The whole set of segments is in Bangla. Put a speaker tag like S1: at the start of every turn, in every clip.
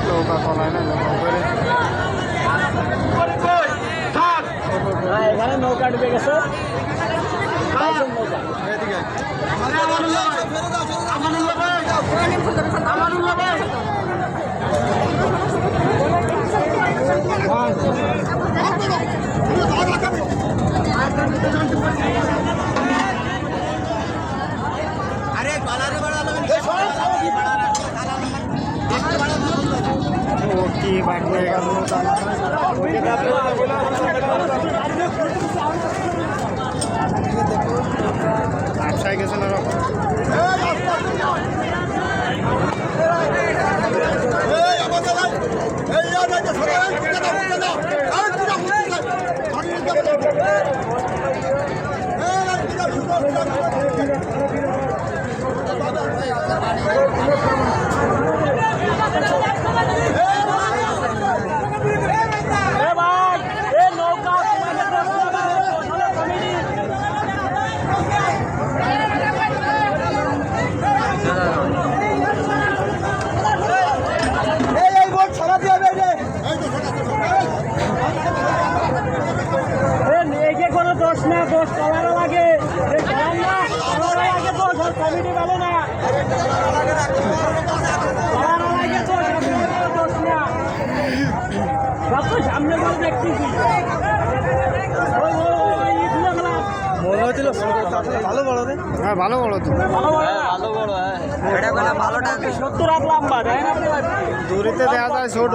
S1: নৌকা তলায় না
S2: এখানে নৌকা ডুবে গেছে
S1: কি বাইক হয়ে গেল ব্যবসায় গেছে না
S2: কমিটি ভালো না সামনে দেখতেছি মনে হয়েছিল ভালো বড়
S1: হ্যাঁ ভালো বড় তো
S2: ভালো বড় সত্তর হাত লম্বা দেয় না
S1: দূরিতে দেখা যায় ছোট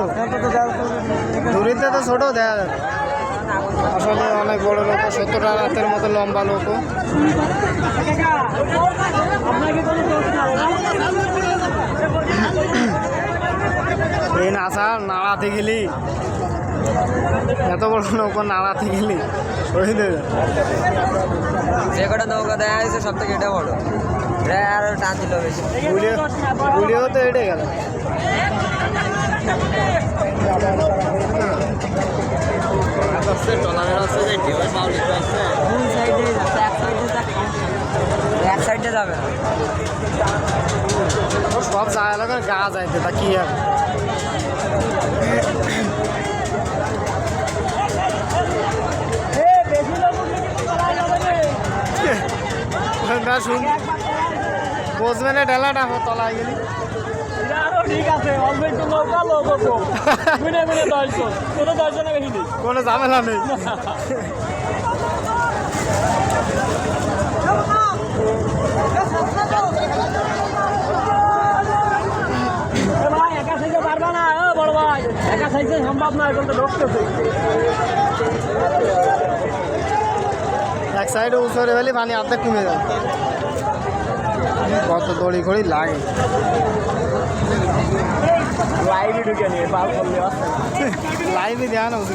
S1: দূরিতে তো ছোট দেখা যায় আসলে অনেক বড় লোক 70 হাতের মতো লম্বা লোক এই নাচা নাড়াতে গেলি এত বড় নৌকা নাড়াতে গেলি শহীদে
S3: যে কটা নৌকা দেওয়া হয়েছে সব থেকে এটা বড় এটা আরো টান ছিল বেশি
S1: গুলিও তো এটে গেল
S3: এক সাইডে যাবে
S1: সব জায়গা লোকের গা যাইতে তা কি আর শুন বসবে না ঢেলাটা তলায় গেলি
S2: ঠিক আছে অল্প একটু নৌকা লোক মিনে মিনে 10 জন কোনো 10 জনের বেশি নেই
S1: কোনো ঝামেলা নেই
S2: একা সাইজে পারবা না বড় ভাই একা সাইজে সম্ভব না এখন তো ঢুকতেছে
S1: এক সাইডে উঠে ফেলি পানি আর্ধেক কমে যাবে কত দড়ি ঘড়ি লাগে
S2: লাইভে ঢুকে নিয়ে পার করলে
S1: লাইভে দেওয়া না উচিত